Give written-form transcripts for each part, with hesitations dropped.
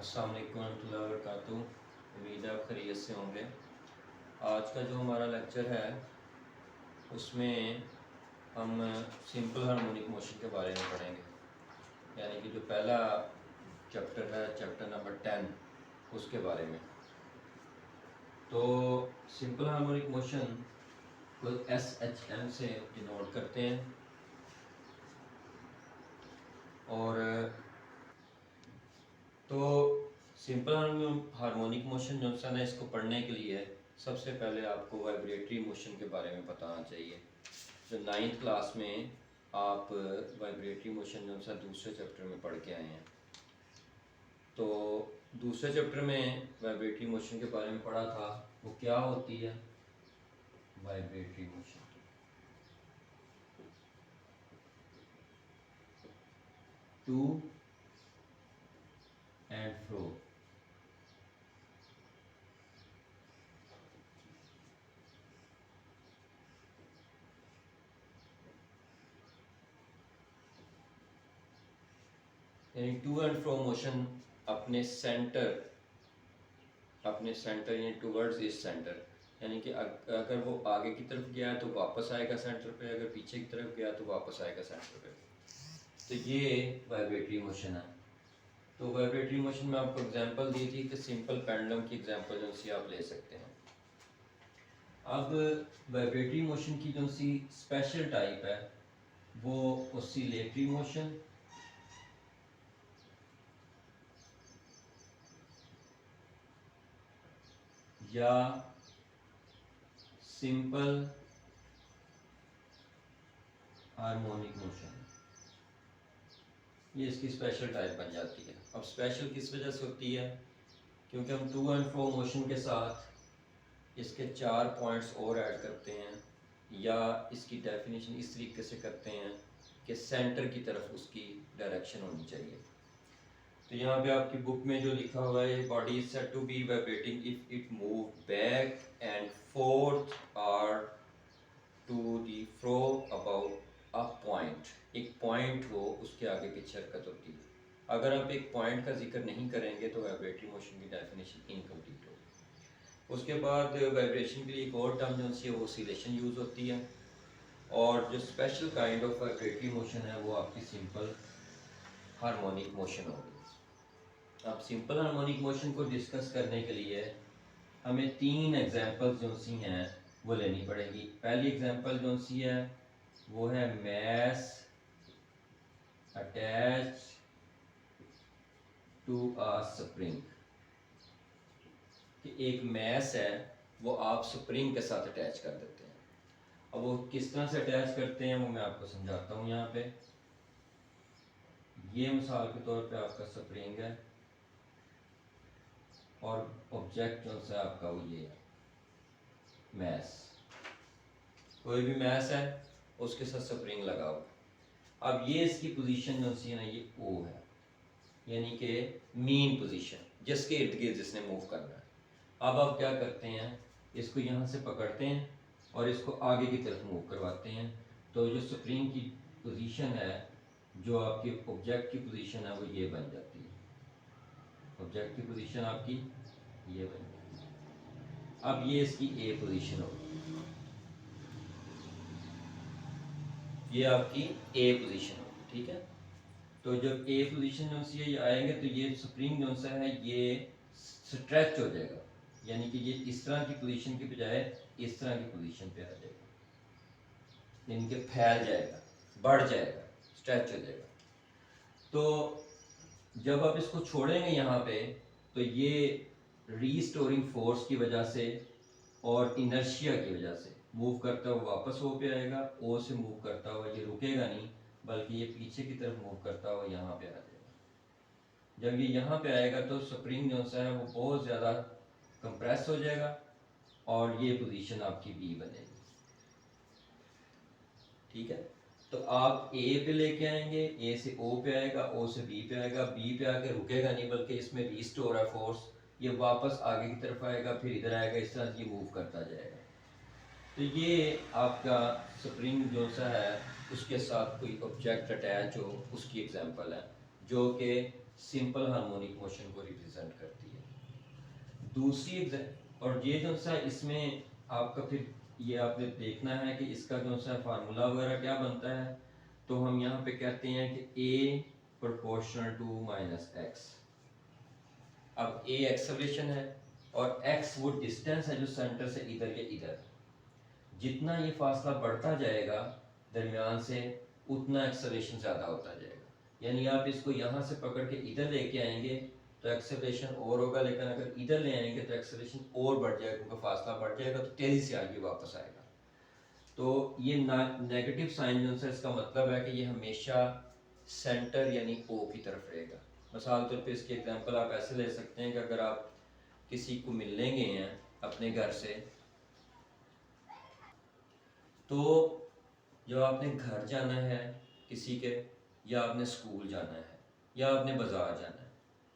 अस्सलाम वालेकुम रहमतुल्लाहि व बरकातुहू। उम्मीद है आप खैरियत से होंगे। आज का जो हमारा लेक्चर है उसमें हम सिंपल हार्मोनिक मोशन के बारे में पढ़ेंगे, यानी कि जो पहला चैप्टर है, चैप्टर नंबर 10, उसके बारे में। तो सिंपल हार्मोनिक मोशन को SHM से डिनोट करते हैं और तो सिंपल हार्मोनिक मोशन जो है ना, इसको पढ़ने के लिए सबसे पहले आपको वाइब्रेटरी मोशन के बारे में बताना चाहिए। जो 9th क्लास में आप वाइब्रेटरी मोशन जो है दूसरे चैप्टर में पढ़ के आए हैं। तो दूसरे चैप्टर में वाइब्रेटरी मोशन के बारे में पढ़ा था, वो क्या होती है vibratory motion. To and fro, यानी टू एंड फ्रो मोशन अपने सेंटर यानी टूवर्ड्स इस सेंटर, यानी कि अगर वो आगे की तरफ गया तो वापस आएगा सेंटर पे, अगर पीछे की तरफ गया तो वापस आएगा सेंटर पे। तो ये वाइब्रेटरी मोशन है। तो वाइब्रेटरी मोशन में आपको एग्जांपल दी थी कि सिंपल पेंडुलम की एग्जांपल जो सी आप ले सकते हैं। अब वाइब्रेटरी मोशन की जो सी स्पेशल टाइप है वो ऑसिलेटरी मोशन या सिंपल हार्मोनिक मोशन, ये इसकी स्पेशल टाइप बन जाती है। अब स्पेशल किस वजह से होती है? क्योंकि हम टू एंड फ्रो मोशन के साथ इसके 4 पॉइंट्स और ऐड करते हैं, या इसकी डेफिनेशन इस तरीके से करते हैं कि सेंटर की तरफ उसकी डायरेक्शन होनी चाहिए। तो यहाँ पे आपकी बुक में जो लिखा हुआ है, body is said to be vibrating if it move back and forth और to the fro about a point. एक पॉइंट हो, उसके आगे पीछे हरकत होती है। अगर आप एक पॉइंट का जिक्र नहीं करेंगे तो वाइब्रेटरी मोशन की डेफिनेशन इनकम्प्लीट होगी। उसके बाद वाइब्रेशन के लिए एक और टर्म जो सी ऑसिलेशन यूज़ होती है, और जो special kind of vibratory motion है वो आपकी सिंपल हार्मोनिक मोशन होगी। अब सिंपल हार्मोनिक मोशन को डिस्कस करने के लिए हमें 3 एग्जांपल्स जो सी हैं वो लेनी पड़ेगी। पहली एग्जांपल जो सी है वो है mass attach to a spring, कि एक मैस है वो आप स्प्रिंग के साथ अटैच कर देते हैं। अब वो किस तरह से अटैच करते हैं वो मैं आपको समझाता हूँ। यहाँ पे ये मिसाल के तौर पे आपका स्प्रिंग है और ऑब्जेक्ट जो है आपका वो ये है मैस। कोई भी मैस है उसके साथ स्प्रिंग लगा हुआ। अब ये इसकी पोजीशन जो सी है ना, ये ओ है, यानी कि मीन पोजीशन, जिसके इर्द गिर्द जिसने मूव करना है। अब आप क्या करते हैं, इसको यहाँ से पकड़ते हैं और इसको आगे की तरफ मूव करवाते हैं। तो जो स्प्रिंग की पोजीशन है, जो आपकी ऑब्जेक्ट की पोजीशन है, वो ये बन जाती है। ऑब्जेक्ट की पोजीशन आपकी ये बन जाती है। अब ये इसकी ए पोजीशन होगी, ये आपकी ए पोजीशन होगी, ठीक है। तो जब ए पोजीशन जो सी ये आएंगे तो ये स्प्रिंग जो सा है ये स्ट्रेच हो जाएगा, यानी कि ये इस तरह की पोजीशन की बजाय इस तरह की पोजीशन पे आ जाएगा, यानी कि फैल जाएगा, बढ़ जाएगा, स्ट्रेच हो जाएगा। तो जब आप इसको छोड़ेंगे यहाँ पे तो ये रीस्टोरिंग फोर्स की वजह से और इनर्शिया की वजह से मूव करता हुआ वापस ओ पे आएगा। ओ से मूव करता हुआ ये रुकेगा नहीं, बल्कि ये पीछे की तरफ मूव करता हुआ यहाँ पे आ जाएगा। जब ये यहाँ पे आएगा तो स्प्रिंग जो है वो बहुत ज़्यादा कंप्रेस हो जाएगा और ये पोजीशन आपकी बी बनेगी, ठीक है। तो आप ए पे लेके आएंगे, ए से ओ पे आएगा, ओ से बी पे आएगा, बी पे आके रुकेगा नहीं, बल्कि इसमें रीस्टोर है फोर्स, ये वापस आगे की तरफ आएगा, फिर इधर आएगा, इस तरह ये मूव करता जाएगा। तो ये आपका स्प्रिंग जो सा है उसके साथ कोई ऑब्जेक्ट अटैच हो, उसकी एग्जांपल है, जो कि सिंपल हार्मोनिक मोशन को रिप्रेजेंट करती है। दूसरी और ये जो सा इसमें आपका फिर ये आपने देखना है कि इसका जो सा फार्मूला वगैरह क्या बनता है। तो हम यहाँ पे कहते हैं कि a प्रोपोर्शनल टू माइनस एक्स। अब a एक्सेलरेशन है और x वो डिस्टेंस है जो सेंटर से इधर या इधर। जितना ये फासला बढ़ता जाएगा दरमियान से, उतना एक्सेलरेशन ज़्यादा होता जाएगा। यानी आप इसको यहाँ से पकड़ के इधर लेके आएंगे तो एक्सेलरेशन और होगा, लेकिन अगर इधर ले आएंगे तो एक्सेलरेशन और बढ़ जाएगा, क्योंकि फासला बढ़ जाएगा तो तेज़ी से आगे वापस आएगा। तो ये नेगेटिव साइन जो है इसका मतलब है कि ये हमेशा सेंटर यानी ओ की तरफ रहेगा। मिसाल तौर पे इसकी एग्जांपल आप ऐसे ले सकते हैं कि अगर आप किसी को मिलने गए हैं अपने घर से, तो जब आपने घर जाना है किसी के, या आपने स्कूल जाना है, या आपने बाज़ार जाना है,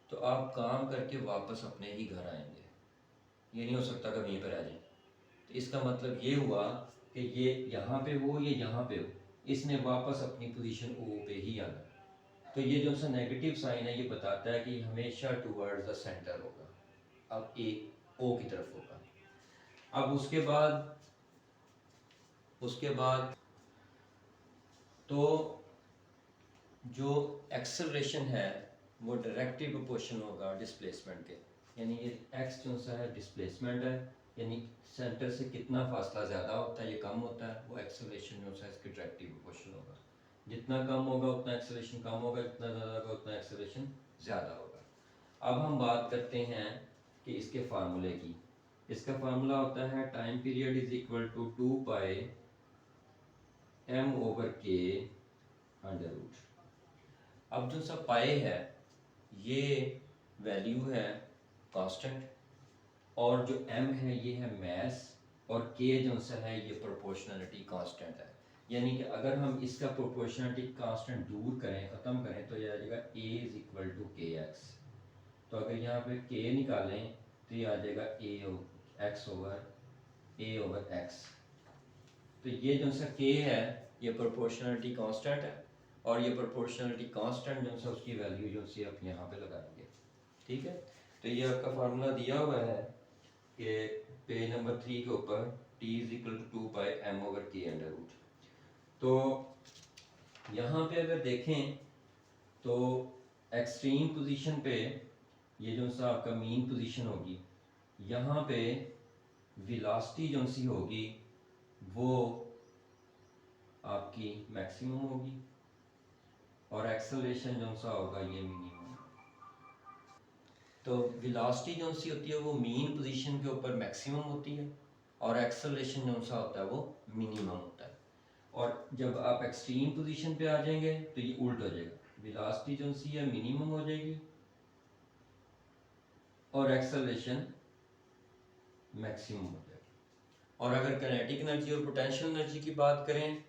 तो आप काम करके वापस अपने ही घर आएंगे। ये नहीं हो सकता कि वहीं पर आ जाए। तो इसका मतलब ये हुआ कि ये यहाँ पे हो या यहाँ पे हो, इसने वापस अपनी पोजीशन ओ पे ही आना। तो ये जो सा नेगेटिव साइन है ये बताता है कि हमेशा टूवर्ड्स द सेंटर होगा। अब ए ओ की तरफ होगा। अब उसके बाद तो जो एक्सेलरेशन है वो डायरेक्टली प्रोपोर्शनल होगा डिस्प्लेसमेंट के। यानी ये एक्स जो सा है डिस्प्लेसमेंट है, यानी सेंटर से कितना फासला ज़्यादा होता है, ये कम होता है, वो एक्सेलरेशन जो है इसके डायरेक्टली प्रोपोर्शनल होगा। जितना कम होगा उतना एक्सेलरेशन कम होगा, जितना ज़्यादा होगा उतना एक्सेलरेशन ज़्यादा होगा। अब हम बात करते हैं कि इसके फार्मूले की। इसका फार्मूला होता है time period is equal to 2 pi m/k under root. अब जो सब पाए है ये वैल्यू है कांस्टेंट, और जो m है ये है मैस, और k जो सा है ये प्रोपोर्शनलिटी कांस्टेंट है। यानी कि अगर हम इसका प्रोपोर्शनलिटी कांस्टेंट दूर करें, ख़त्म करें, तो ये आ जाएगा a इज इक्वल टू के एक्स। तो अगर यहाँ पे k निकालें तो ये आ जाएगा x ओवर x। तो ये जो सा k है ये प्रोपोर्शनलिटी कांस्टेंट है, और ये प्रोपोर्शनलिटी कांस्टेंट जो सा उसकी वैल्यू जो सी आप यहाँ पे लगाएंगे। ठीक है, तो ये आपका फार्मूला दिया हुआ है कि पेज नंबर 3 के ऊपर t is equal to 2 pi m/k under root. तो यहाँ पे अगर देखें तो एक्सट्रीम पोजीशन पे ये जो सा आपका मीन पोजीशन होगी, यहाँ पे वेलोसिटी जो सी होगी वो आपकी मैक्सिमम होगी, और एक्सेलरेशन जो सा होगा ये मिनिमम। तो वेलोसिटी जो सी होती है वो मीन पोजीशन के ऊपर मैक्सिमम होती है, और एक्सेलरेशन जो सा होता है वो मिनिमम होता है। और जब आप एक्सट्रीम पोजीशन पे आ जाएंगे तो ये उल्ट हो जाएगा, वेलोसिटी जो सी है मिनिमम हो जाएगी और एक्सेलरेशन मैक्सिमम हो जाएगी। और अगर काइनेटिक एनर्जी और पोटेंशियल एनर्जी की बात करें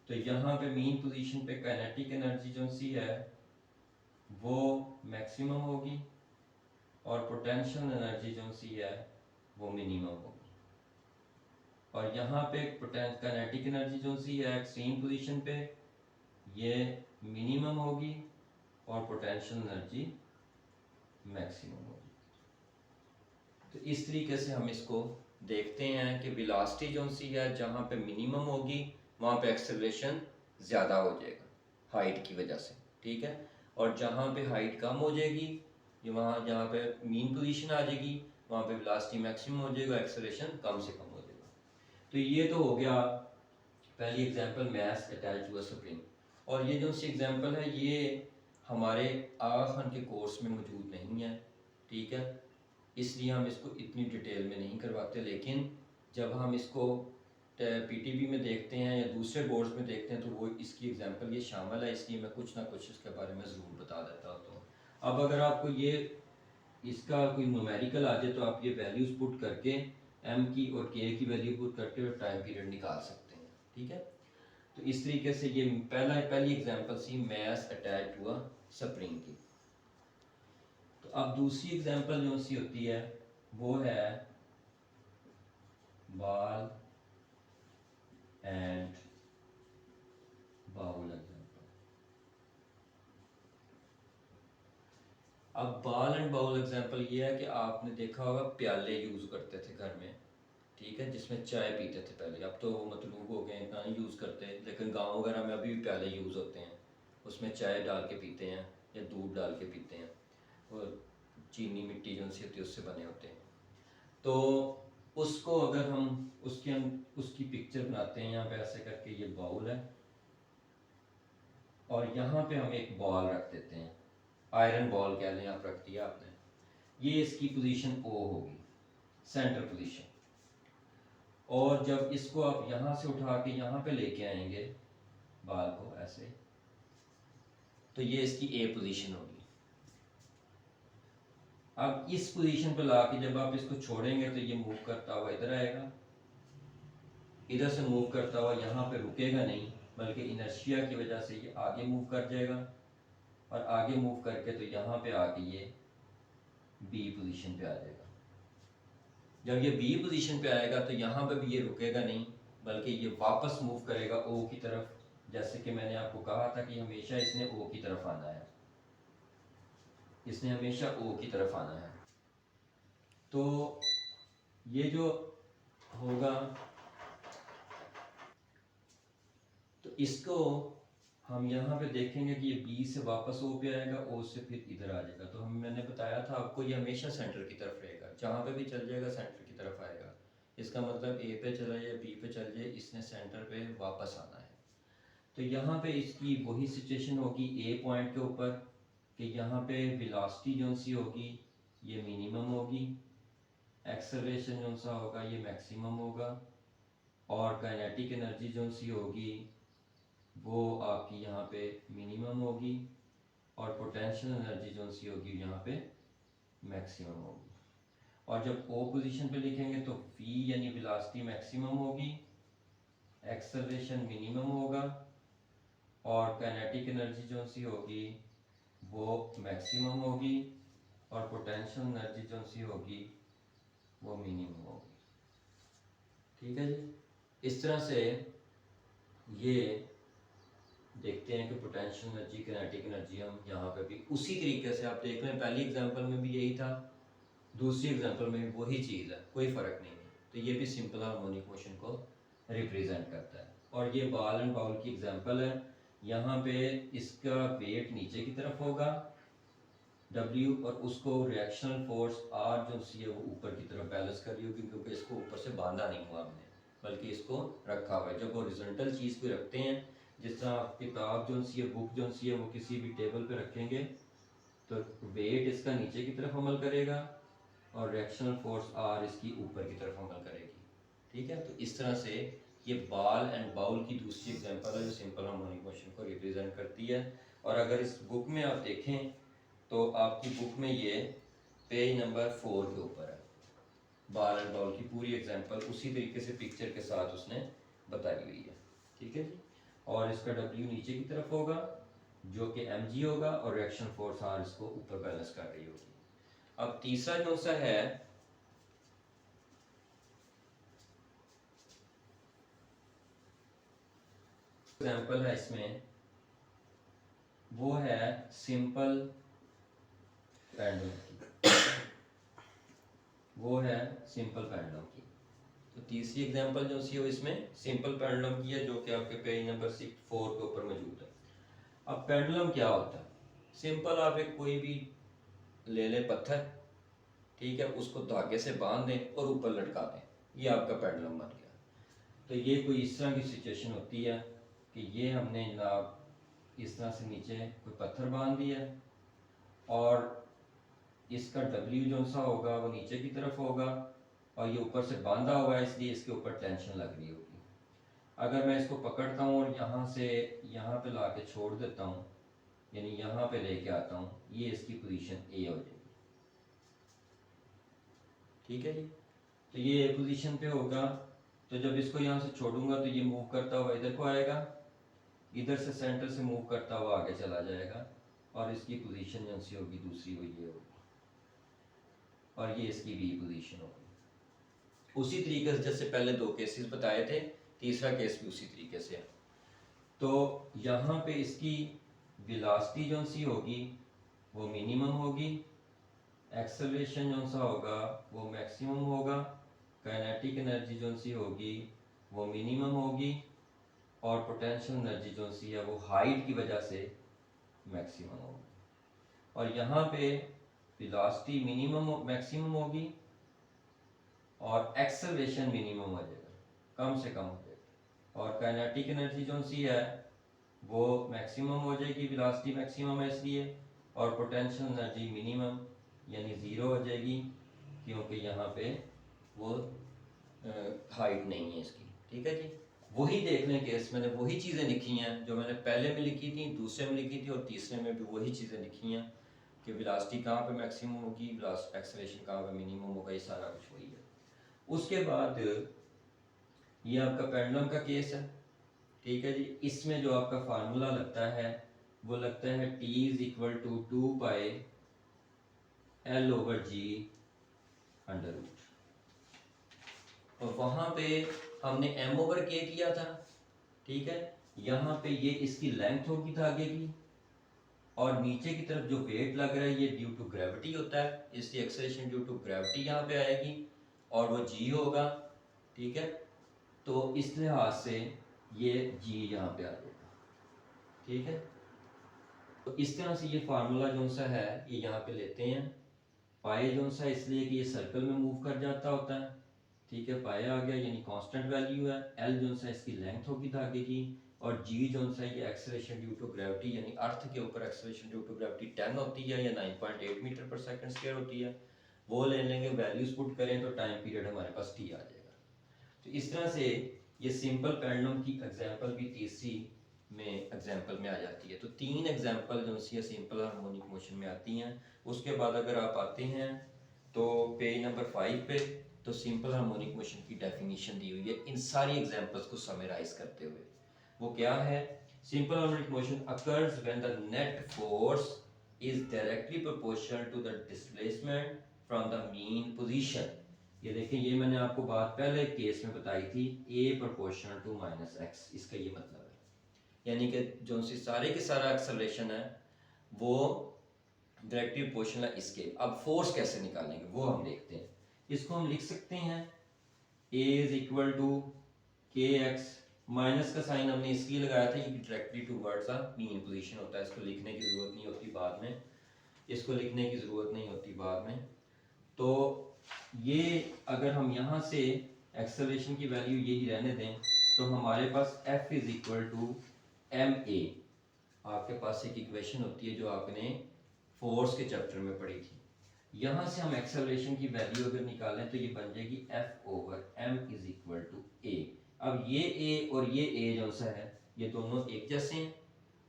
तो यहाँ पे मीन पोजीशन पे काइनेटिक एनर्जी जो सी है वो मैक्सिमम होगी, और पोटेंशियल एनर्जी जो सी है वो मिनिमम होगी। और यहाँ पे काइनेटिक एनर्जी जो सी है एक्सट्रीम पोजीशन पे ये मिनिमम होगी, और पोटेंशियल एनर्जी मैक्सिमम होगी। तो इस तरीके से हम इसको देखते हैं कि वेलोसिटी जो सी है जहाँ पे मिनिमम होगी वहाँ पे एक्सेलरेशन ज़्यादा हो जाएगा हाइट की वजह से। ठीक है, और जहाँ पे हाइट कम हो जाएगी, वहाँ जहाँ पे मीन पोजीशन आ जाएगी वहाँ पे वेलोसिटी मैक्सिमम हो जाएगा, एक्सेलरेशन कम से कम हो जाएगा। तो ये तो हो गया पहली example, mass attach to a spring. और ये जो सी एग्जांपल है ये हमारे आगा खान के कोर्स में मौजूद नहीं है। ठीक है, इसलिए हम इसको इतनी डिटेल में नहीं करवाते, लेकिन जब हम इसको पीटीबी में देखते हैं या दूसरे बोर्ड्स में देखते हैं तो वो इसकी एग्जांपल ये शामिल है, इसलिए मैं कुछ ना कुछ इसके बारे में ज़रूर बता देता हूँ। अब अगर आपको ये इसका कोई न्यूमेरिकल आ जाए तो आप ये वैल्यूज़ पुट करके m की और k की वैल्यू पुट करके टाइम पीरियड निकाल सकते हैं। ठीक है, तो इस तरीके से ये पहली एग्जांपल सी mass attach to a spring की। तो अब दूसरी एग्जांपल जो सी होती है वो है बॉल एंड बाउल एग्जांपल। अब बाल एंड बाउल एग्जांपल ये है कि आपने देखा होगा प्याले यूज़ करते थे घर में, ठीक है, जिसमें चाय पीते थे पहले। अब तो मतलूब हो गए, इतना नहीं यूज़ करते, लेकिन गांव वगैरह में अभी भी प्याले यूज़ होते हैं। उसमें चाय डाल के पीते हैं या दूध डाल के पीते हैं, और चीनी मिट्टी जो सी होती है उससे बने होते हैं। तो उसको अगर हम उसकी पिक्चर बनाते हैं यहाँ पे ऐसे करके, ये बाउल है और यहाँ पे हम एक बॉल रख देते हैं, आयरन बॉल कह लें आप, रख दिया आपने। ये इसकी पोजीशन ओ होगी, सेंटर पोजीशन। और जब इसको आप यहाँ से उठा के यहाँ पे लेके आएंगे बाल को ऐसे, तो ये इसकी ए पोजीशन होगी। अब इस पोजीशन पे ला के जब आप इसको छोड़ेंगे तो ये मूव करता हुआ इधर आएगा, इधर से मूव करता हुआ यहाँ पे रुकेगा नहीं, बल्कि इनर्शिया की वजह से ये आगे मूव कर जाएगा, और आगे मूव करके तो यहाँ पे आके ये बी पोजीशन पे आ जाएगा। जब ये बी पोजीशन पे आएगा तो यहाँ पे भी ये रुकेगा नहीं, बल्कि ये वापस मूव करेगा ओ की तरफ। जैसे कि मैंने आपको कहा था कि हमेशा इसने ओ की तरफ आना है, इसने हमेशा ओ की तरफ आना है। तो ये जो होगा, तो इसको हम यहाँ पे देखेंगे कि ये बी से वापस ओ पे आएगा, ओ से फिर इधर आ जाएगा। तो मैंने बताया था आपको, ये हमेशा सेंटर की तरफ रहेगा, जहाँ पे भी चल जाएगा सेंटर की तरफ आएगा। इसका मतलब ए पे चला जाए, बी पे चल जाए, इसने सेंटर पे वापस आना है। तो यहाँ पे इसकी वही सिचुएशन होगी ए पॉइंट के ऊपर, कि यहाँ पे वेलोसिटी जो सी होगी ये मिनिमम होगी, एक्सेलरेशन जो सा होगा ये मैक्सिमम होगा, और काइनेटिक एनर्जी जो सी होगी वो आपकी यहाँ पे मिनिमम होगी, और पोटेंशियल एनर्जी जो सी होगी यहाँ पे मैक्सिमम होगी। और जब ओ पोजीशन पे लिखेंगे तो v यानी वेलोसिटी मैक्सिमम होगी, एक्सेलरेशन मिनिमम होगा, और काइनेटिक एनर्जी जो सी होगी वो मैक्सिमम होगी, और पोटेंशियल एनर्जी जो सी होगी वो मिनिमम होगी। ठीक है जी। इस तरह से ये देखते हैं कि पोटेंशियल एनर्जी, काइनेटिक एनर्जी हम यहाँ पे भी उसी तरीके से आप देख लें, पहली एग्जांपल में भी यही था, दूसरी एग्जांपल में भी वही चीज़ है, कोई फ़र्क नहीं है। तो ये भी सिंपल हार्मोनिक मोशन को रिप्रेजेंट करता है। और ये बॉल एंड बाउल की एग्जांपल है। यहाँ पे इसका वेट नीचे की तरफ होगा W, और उसको रिएक्शनल फोर्स R जो सी है वो ऊपर की तरफ बैलेंस कर रही होगी, क्योंकि इसको ऊपर से बांधा नहीं हुआ हमने, बल्कि इसको रखा हुआ है। जब हॉरिजॉन्टल चीज़ को रखते हैं, जिस तरह आप किताब जो सी है, बुक जो सी है, वो किसी भी टेबल पे रखेंगे तो वेट इसका नीचे की तरफ अमल करेगा, और रिएक्शनल फोर्स R इसकी ऊपर की तरफ अमल करेगी। ठीक है, तो इस तरह से ये बॉल एंड बाउल की दूसरी एग्जांपल है जो सिंपल हार्मोनिक मोशन को रिप्रेजेंट करती है। और अगर इस बुक में आप देखें तो आपकी बुक में ये पेज नंबर 4 के ऊपर है, बॉल एंड बाउल की पूरी एग्जांपल उसी तरीके से पिक्चर के साथ उसने बताई हुई है। ठीक है जी। और इसका W नीचे की तरफ होगा जो कि mg होगा, और रिएक्शन फोर्स R इसको ऊपर बैलेंस कर रही होगी। अब तीसरा जो सा है एग्जांपल है इसमें, वो है सिंपल पेंडुलम की, वो है सिंपल पेंडुलम की। तो तीसरी एग्जांपल जो सी है इसमें सिंपल पेंडुलम की है, जो कि आपके पेज नंबर 4 के ऊपर मौजूद है। अब पेंडुलम क्या होता है? सिंपल, आप एक कोई भी ले लें पत्थर, ठीक है, उसको धागे से बांध दें और ऊपर लटका दें, ये आपका पेंडुलम बन गया। तो ये कोई इस तरह की सिचुएशन होती है कि ये हमने जनाब इस तरह से नीचे कोई पत्थर बांध दिया, और इसका W जो सा होगा वो नीचे की तरफ होगा, और ये ऊपर से बांधा हुआ है, इसलिए इसके ऊपर टेंशन लग रही होगी। अगर मैं इसको पकड़ता हूँ और यहाँ से यहाँ पे ला के छोड़ देता हूँ, यानी यहाँ पे लेके आता हूँ, ये इसकी पोजीशन A हो जाएगी। ठीक है जी। तो ये A पोजीशन पे होगा, तो जब इसको यहाँ से छोड़ूंगा तो ये मूव करता हुआ इधर को आएगा, इधर से सेंटर से मूव करता हुआ आगे चला जाएगा, और इसकी पोजीशन जो सी होगी दूसरी वो ये होगी, और ये इसकी B पोजीशन होगी। उसी तरीके से जैसे पहले दो केसेस बताए थे, तीसरा केस भी उसी तरीके से है। तो यहाँ पे इसकी वेलोसिटी जो सी होगी वो मिनिमम होगी, एक्सेलरेशन जो सा होगा वो मैक्सिमम होगा, काइनेटिक एनर्जी जो सी होगी वो मिनिमम होगी, और पोटेंशियल एनर्जी जो सी है वो हाइट की वजह से मैक्सिमम होगी। और यहाँ पे वेलोसिटी मिनिमम मैक्सिमम होगी और एक्सेलरेशन मिनिमम हो जाएगा, कम से कम हो जाएगा। और काइनेटिक एनर्जी जो सी है वो मैक्सिमम हो जाएगी, वेलोसिटी मैक्सिमम है इसलिए, और पोटेंशियल एनर्जी मिनिमम यानी ज़ीरो हो जाएगी, क्योंकि यहाँ पे वो हाइट नहीं है इसकी। ठीक है जी, वही देखने केस मैंने वही चीज़ें लिखी हैं जो मैंने पहले में लिखी थी, दूसरे में लिखी थी, और तीसरे में भी वही चीज़ें लिखी हैं कि वेलोसिटी कहाँ पे मैक्सिमम होगी, एक्सेलरेशन कहाँ पे मिनिमम होगा, ये सारा कुछ वही है। उसके बाद ये आपका पेंडुलम का केस है। ठीक है जी, इसमें जो आपका फार्मूला लगता है वो लगता है T is equal to 2 pi L over G under root, और वहाँ पे हमने M ओवर K किया था। ठीक है, यहाँ पे ये इसकी लेंथ होगी धागे की, और नीचे की तरफ जो वेट लग रहा है ये ड्यू टू ग्रेविटी होता है, इसकी एक्सेलरेशन ड्यू टू ग्रेविटी यहाँ पे आएगी, और वो G होगा। ठीक है, तो इस लिहाज से ये G यहाँ पे आ जाएगा। ठीक है, तो इस तरह से ये फार्मूला जो सा है ये यहाँ पे लेते हैं। पाए जो सा इसलिए कि ये सर्कल में मूव कर जाता होता है। ठीक है, पाए आ गया यानी कांस्टेंट वैल्यू है। एल जो सा इसकी लेंथ होगी धागे की, और जी जो सा ये एक्सेलरेशन ड्यू टू ग्रेविटी यानी अर्थ के ऊपर एक्सेलरेशन ड्यू टू ग्रेविटी 10 होती है या 9.8 मीटर पर सेकंड स्क्वायर होती है। वो ले लेंगे, वैल्यूज पुट करें तो टाइम पीरियड हमारे पास टी आ जाएगा। तो इस तरह से ये सिंपल पेंडुलम की एग्जांपल भी तीसरी में एग्जांपल में आ जाती है। तो तीन एग्जांपल जो सी सिंपल हार्मोनिक मोशन में आती हैं। उसके बाद अगर आप आते हैं तो पेज नंबर 5 पे, तो सिंपल हार्मोनिक मोशन की डेफिनेशन दी हुई है इन सारी एग्जांपल्स को समराइज करते हुए। वो क्या है? Simple harmonic motion occurs when the net force is directly proportional to the displacement from the mean position. ये देखिए, ये मैंने आपको बात पहले केस में बताई थी, a proportional to minus x, इसका ये मतलब है। यानी कि जो सी सारे के सारा एक्सेलरेशन है वो डायरेक्टली प्रोपोर्शनल है इसके। अब फोर्स कैसे निकालेंगे वो हम देखते हैं। इसको हम लिख सकते हैं a इज इक्वल टू के एक्स, माइनस का साइन हमने इसलिए लगाया था ये directly towards the mean position होता है, इसको लिखने की ज़रूरत नहीं होती बाद में, इसको लिखने की ज़रूरत नहीं होती बाद में। तो ये अगर हम यहाँ से एक्सेलरेशन की वैल्यू यही रहने दें तो हमारे पास F is equal to m a, आपके पास एक इक्वेशन होती है जो आपने फोर्स के चैप्टर में पढ़ी थी। यहाँ से हम एक्सेलरेशन की वैल्यू अगर निकालें तो ये बन जाएगी F over M is equal to A. अब ये A और ये A जो सा है ये दोनों एक जैसे हैं,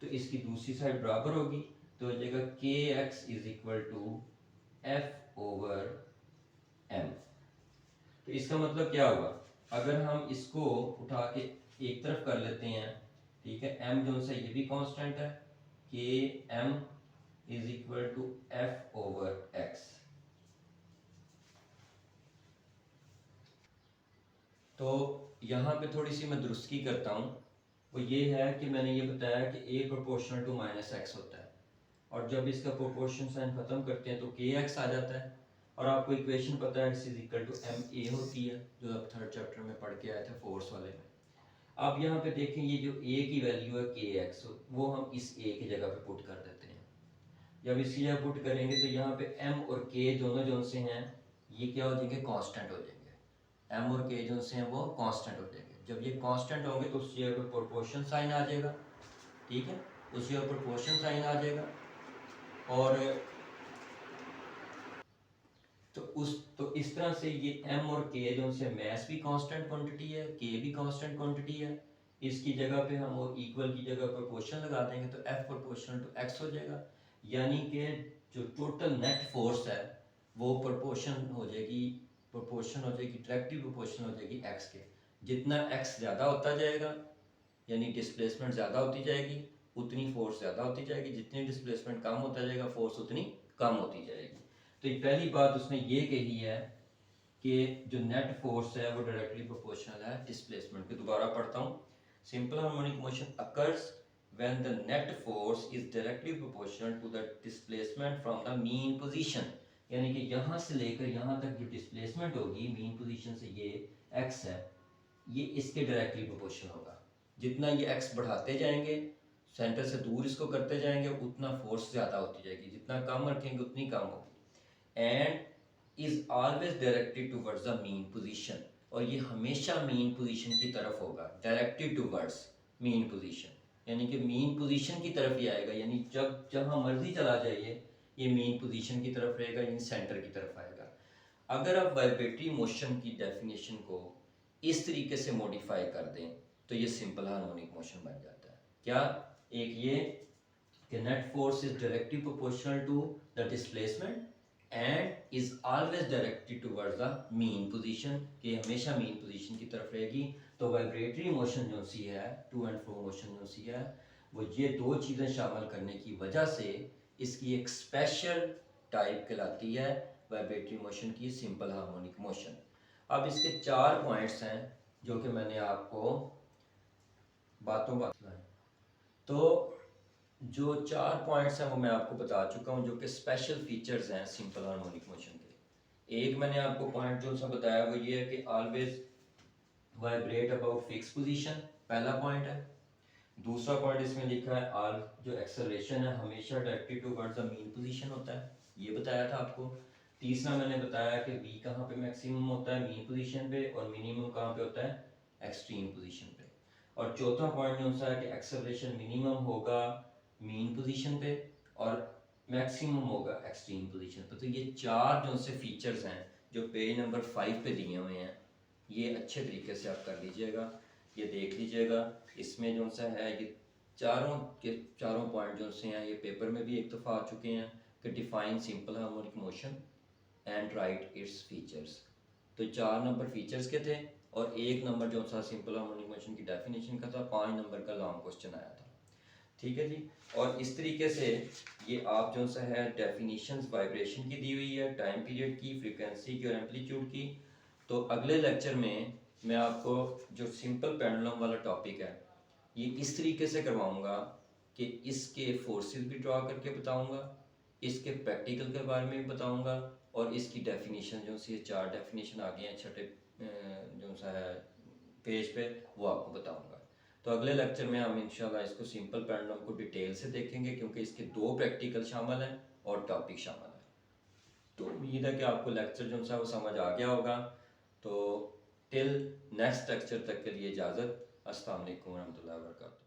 तो इसकी दूसरी साइड बराबर होगी, तो हो जाएगा k x is equal to f over m. तो इसका मतलब क्या हुआ? अगर हम इसको उठा के एक तरफ कर लेते हैं, ठीक है, m जो सा ये भी कांस्टेंट है, k m is equal to f over x. तो यहाँ पे थोड़ी सी मैं दुरुस्ती करता हूँ, वो ये है कि मैंने ये बताया कि a proportional to minus x होता है, और जब इसका प्रोपोर्शन साइन खत्म करते हैं तो के एक्स आ जाता है, और आपको इक्वेशन पता है x is equal to m a होती है जो आप थर्ड चैप्टर में पढ़ के आए थे फोर्स वाले में। अब यहाँ पे देखें ये जो a की वैल्यू है के एक्स, वो हम इस a की जगह पे पुट कर देते हैं। जब इसकी जगह पुट करेंगे तो यहाँ पे m और k दोनों जो से हैं ये क्या हो जाएंगे? कांस्टेंट हो जाएंगे। m और k जो से हैं वो कांस्टेंट हो जाएंगे। जब ये कांस्टेंट होंगे तो उस जगह पे प्रोपोर्शन साइन आ जाएगा। ठीक है, उस जगह प्रोपोर्शन साइन आ जाएगा, और तो इस तरह से ये m और k जो से मैस भी कांस्टेंट क्वांटिटी है, k भी कांस्टेंट क्वांटिटी है। इसकी जगह पे हम वो इक्वल की जगह प्रोपोर्शन लगा देंगे तो f प्रोपोर्शनल टू x हो जाएगा, यानी कि जो टोटल नेट फोर्स है वो प्रोपोर्शन हो जाएगी डायरेक्टली प्रोपोर्शन हो जाएगी x के। जितना x ज़्यादा होता जाएगा यानी डिस्प्लेसमेंट ज़्यादा होती जाएगी, उतनी फोर्स ज़्यादा होती जाएगी, जितनी डिस्प्लेसमेंट कम होता जाएगा फोर्स उतनी कम होती जाएगी। तो ये पहली बात उसने ये कही है कि जो नेट फोर्स है वो डायरेक्टली प्रोपोर्शनल है डिस्प्लेसमेंट के। दोबारा पढ़ता हूँ, simple harmonic motion occurs when the net force is directly proportional to the displacement from the mean position, यानी कि यहाँ से लेकर यहाँ तक जो डिस्प्लेसमेंट होगी मीन पोजीशन से, ये x है, ये इसके डायरेक्टली प्रोपोर्शनल होगा। जितना ये x बढ़ाते जाएंगे, सेंटर से दूर इसको करते जाएंगे, उतना फोर्स ज़्यादा होती जाएगी, जितना कम रखेंगे उतनी कम होगी। And is always directed towards the mean position, और ये हमेशा मीन पोजीशन की तरफ होगा, डायरेक्टेड टूवर्ड्स मीन पोजीशन, यानी कि मीन पोजीशन की तरफ ही आएगा, यानी जब जहाँ मर्जी चला जाइए ये मीन पोजीशन की तरफ रहेगा, यानी सेंटर की तरफ आएगा। अगर आप वाइब्रेटरी मोशन की डेफिनेशन को इस तरीके से मॉडिफाई कर दें तो ये सिंपल हार्मोनिक मोशन बन जाता है। क्या? एक ये कि net force is directly proportional to the displacement and is always directed towards the mean position, कि हमेशा मीन पोजीशन की तरफ रहेगी। तो वाइब्रेटरी मोशन जो सी है, टू एंड फ्रो मोशन जो सी है, वो ये दो चीज़ें शामिल करने की वजह से इसकी एक स्पेशल टाइप कहलाती है वाइब्रेटरी मोशन की, सिंपल हार्मोनिक मोशन। अब इसके 4 पॉइंट्स हैं जो कि मैंने आपको बातों बताए। तो जो 4 पॉइंट्स हैं वो मैं आपको बता चुका हूँ, जो कि स्पेशल फीचर्स हैं सिंपल हार्मोनिक मोशन के। एक मैंने आपको पॉइंट जो सा बताया वो ये है कि always vibrate about fix position, पहला पॉइंट है। दूसरा पॉइंट इसमें लिखा है ऑल जो एक्सेलरेशन है हमेशा directed towards the mean position होता है, ये बताया था आपको। तीसरा मैंने बताया कि v कहाँ पे मैक्सिमम होता है, मीन पोजीशन पे, और मिनिमम कहाँ पे होता है, एक्सट्रीम पोजीशन पे। और चौथा पॉइंट जो सा है कि एक्सेलरेशन मिनिमम होगा मीन पोजीशन पे और मैक्सिमम होगा एक्सट्रीम पोजीशन पे। तो ये 4 जो से फीचर्स हैं जो पेज नंबर 5 पे दिए हुए हैं, ये अच्छे तरीके से आप कर लीजिएगा, ये देख लीजिएगा। इसमें जो सा है ये चारों के चारों पॉइंट जो से हैं ये पेपर में भी एक दफ़ा आ चुके हैं कि define simple harmonic motion and right its features. तो 4 नंबर फीचर्स के थे और 1 नंबर जो सा सिंपल हार्मोनिक मोशन की डेफिनेशन का था, 5 नंबर का लॉन्ग क्वेश्चन आया था। ठीक है जी। और इस तरीके से ये आप जो सा है डेफिनेशंस वाइब्रेशन की दी हुई है, टाइम पीरियड की, फ्रीक्वेंसी की और एम्पलीट्यूड की। तो अगले लेक्चर में मैं आपको जो सिंपल पेंडुलम वाला टॉपिक है ये इस तरीके से करवाऊंगा कि इसके फोर्सेस भी ड्रॉ करके बताऊंगा, इसके प्रैक्टिकल के बारे में भी बताऊंगा, और इसकी डेफिनेशन जो सी 4 डेफिनेशन आ गए हैं छठे जो सा है पेज पे, वो आपको बताऊंगा। तो अगले लेक्चर में हम इंशाल्लाह इसको सिंपल पेंडुलम को डिटेल से देखेंगे, क्योंकि इसके 2 प्रैक्टिकल शामिल हैं और टॉपिक शामिल है। तो उम्मीद है कि आपको लेक्चर जो सा वो समझ आ गया होगा। तो टिल नेक्स्ट लेक्चर तक के लिए इजाज़त। अस्सलाम वालेकुम रहमतुल्लाहि व बरकातुहू।